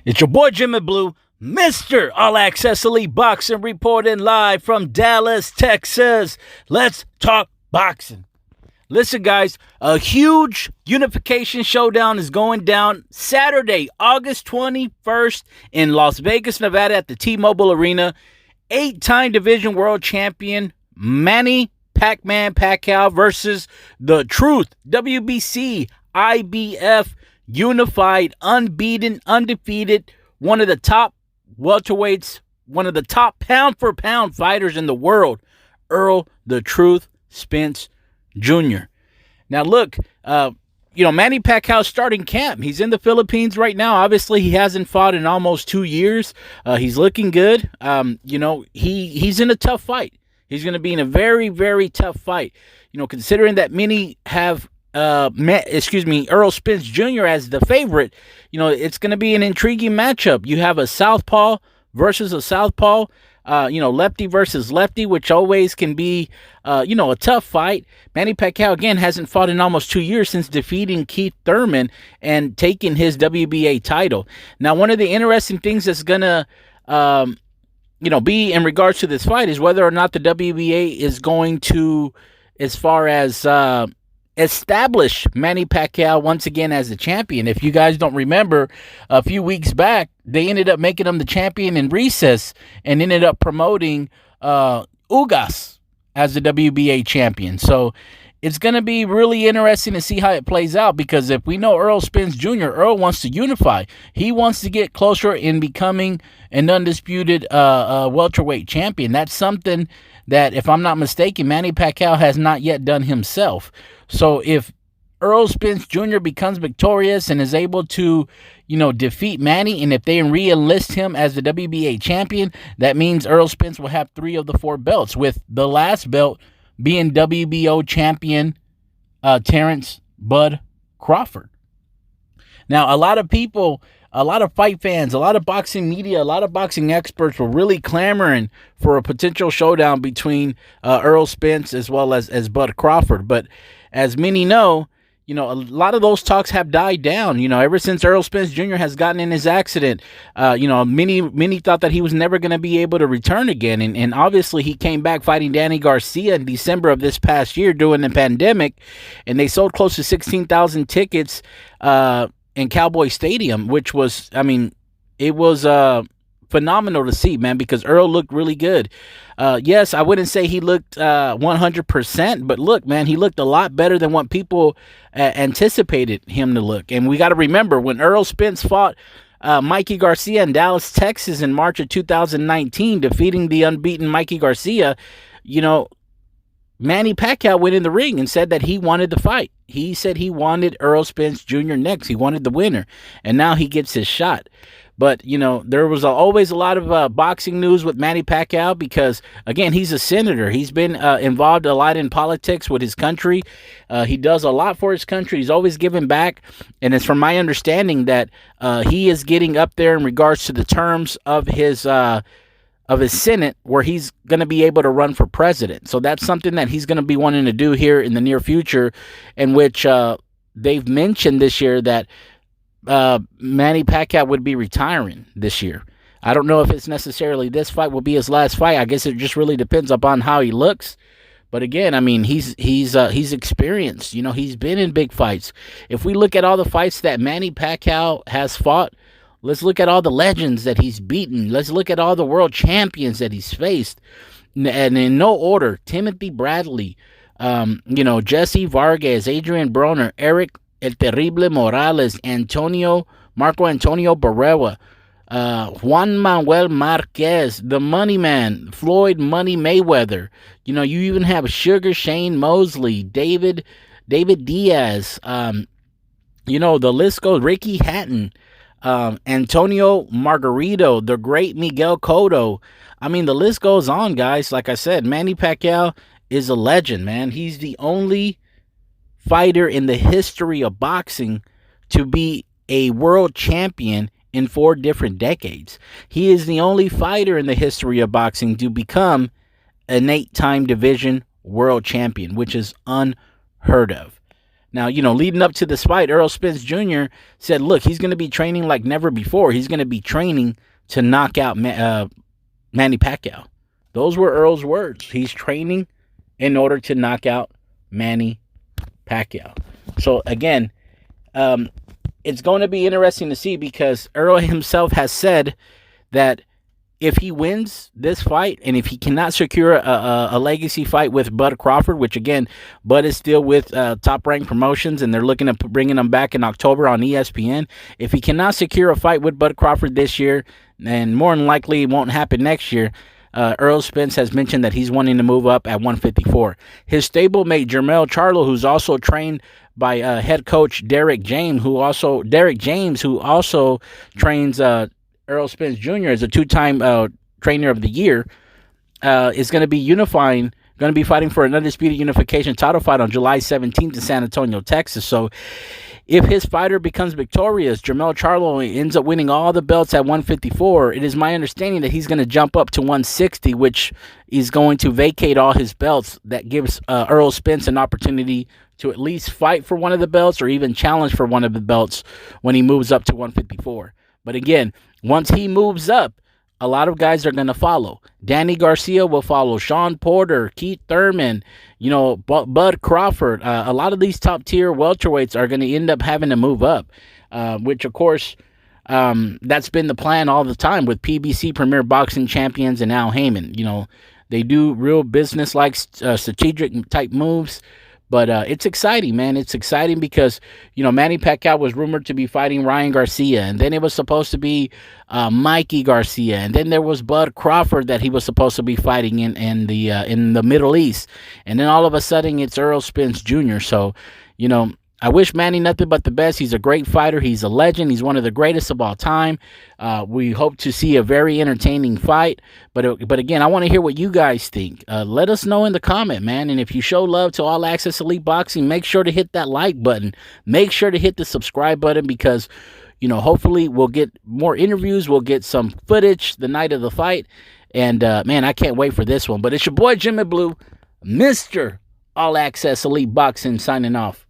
It's your boy Jimmy Blue, Mr. All Access Elite Boxing, reporting live from Dallas, Texas. Let's talk boxing. Listen, guys, a huge unification showdown is going down Saturday, August 21st in Las Vegas, Nevada at the T-Mobile Arena. 8-time division world champion Manny Pacquiao versus The Truth, WBC, IBF, unified, unbeaten, undefeated, one of the top welterweights, one of the top pound-for-pound fighters in the world, Errol The Truth Spence Jr. Now, look, Manny Pacquiao starting camp. He's in the Philippines right now. Obviously, he hasn't fought in almost 2 years. He's looking good. He's in a tough fight. He's going to be in a very, very tough fight. Considering that many have Errol Spence Jr. as the favorite, it's going to be an intriguing matchup. You have a southpaw versus a southpaw, lefty versus lefty, which always can be, a tough fight. Manny Pacquiao, again, hasn't fought in almost 2 years since defeating Thurman and taking his WBA title. Now, one of the interesting things that's going to, be in regards to this fight is whether or not the WBA is going to, as far as, establish Manny Pacquiao once again as the champion. If you guys don't remember, a few weeks back, they ended up making him the champion in recess and ended up promoting Ugas as the WBA champion. So it's going to be really interesting to see how it plays out, because if we know Errol Spence Jr., Errol wants to unify. He wants to get closer in becoming an undisputed welterweight champion. That's something that, if I'm not mistaken, Manny Pacquiao has not yet done himself. So if Errol Spence Jr. becomes victorious and is able to, defeat Manny, and if they re-enlist him as the WBA champion, that means Errol Spence will have 3 of the 4 belts, with the last belt being WBO champion Terrence Bud Crawford. Now, a lot of people, a lot of fight fans, a lot of boxing media, a lot of boxing experts were really clamoring for a potential showdown between Errol Spence as well as Bud Crawford. But as many know, a lot of those talks have died down. Ever since Errol Spence Jr. has gotten in his accident, many thought that he was never going to be able to return again. And obviously he came back fighting Danny Garcia in December of this past year during the pandemic, and they sold close to 16,000 tickets in Cowboy Stadium, which was, it was phenomenal to see, man, because Earl looked really good. Yes, I wouldn't say he looked 100%, but look, man, he looked a lot better than what people anticipated him to look. And we got to remember, when Errol Spence fought Mikey Garcia in Dallas, Texas in March of 2019, defeating the unbeaten Mikey Garcia, Manny Pacquiao went in the ring and said that he wanted the fight. He said he wanted Errol Spence Jr. next. He wanted the winner, and now he gets his shot. But, there was always a lot of boxing news with Manny Pacquiao because, again, he's a senator. He's been involved a lot in politics with his country. He does a lot for his country. He's always giving back. And it's from my understanding that he is getting up there in regards to the terms of his Senate, where he's going to be able to run for president. So that's something that he's going to be wanting to do here in the near future, in which they've mentioned this year that Manny Pacquiao would be retiring this year. I don't know if it's necessarily this fight will be his last fight. I guess it just really depends upon how he looks. But again, he's experienced. He's been in big fights. If we look at all the fights that Manny Pacquiao has fought, let's look at all the legends that he's beaten. Let's look at all the world champions that he's faced. And in no order: Timothy Bradley, Jesse Vargas, Adrien Broner, Erik El Terrible Morales, Marco Antonio Barrera, Juan Manuel Marquez, the Money Man, Floyd Money Mayweather. You even have Sugar Shane Mosely, David Diaz. The list goes. Ricky Hatton, Antonio Margarito, the great Miguel Cotto. The list goes on, guys. Like I said, Manny Pacquiao is a legend, man. He's the only fighter in the history of boxing to be a world champion in 4 different decades. He is the only fighter in the history of boxing to become an 8-time division world champion, which is unheard of. Now, leading up to this fight, Errol Spence Jr. said, look, he's going to be training like never before. He's going to be training to knock out Manny Pacquiao. Those were Earl's words. He's training in order to knock out Manny Pacquiao. So, again, it's going to be interesting to see, because Errol himself has said that if he wins this fight, and if he cannot secure a legacy fight with Bud Crawford, which, again, Bud is still with Top Rank Promotions, and they're looking at bringing him back in October on ESPN. If he cannot secure a fight with Bud Crawford this year, and more than likely it won't happen next year, Errol Spence has mentioned that he's wanting to move up at 154. His stablemate, Jermell Charlo, who's also trained by head coach Derek James, who also trains Errol Spence Jr. as a two-time trainer of the year, is going to be fighting for an undisputed unification title fight on July 17th in San Antonio, Texas. So if his fighter becomes victorious, Jermell Charlo ends up winning all the belts at 154, it is my understanding that he's going to jump up to 160, which is going to vacate all his belts. That gives Errol Spence an opportunity to at least fight for one of the belts, or even challenge for one of the belts when he moves up to 154. But again, once he moves up, a lot of guys are going to follow. Danny Garcia will follow. Sean Porter, Keith Thurman, Bud Crawford. A lot of these top-tier welterweights are going to end up having to move up, which, of course, that's been the plan all the time with PBC Premier Boxing Champions and Al Heyman. They do real business-like strategic-type moves. But it's exciting, man. It's exciting because, Manny Pacquiao was rumored to be fighting Ryan Garcia. And then it was supposed to be Mikey Garcia. And then there was Bud Crawford that he was supposed to be fighting in the Middle East. And then all of a sudden it's Errol Spence Jr. So, I wish Manny nothing but the best. He's a great fighter. He's a legend. He's one of the greatest of all time. We hope to see a very entertaining fight. But again, I want to hear what you guys think. Let us know in the comment, man. And if you show love to All Access Elite Boxing, make sure to hit that like button. Make sure to hit the subscribe button, because, hopefully we'll get more interviews. We'll get some footage the night of the fight. And, man, I can't wait for this one. But it's your boy, Jimmy Blue, Mr. All Access Elite Boxing, signing off.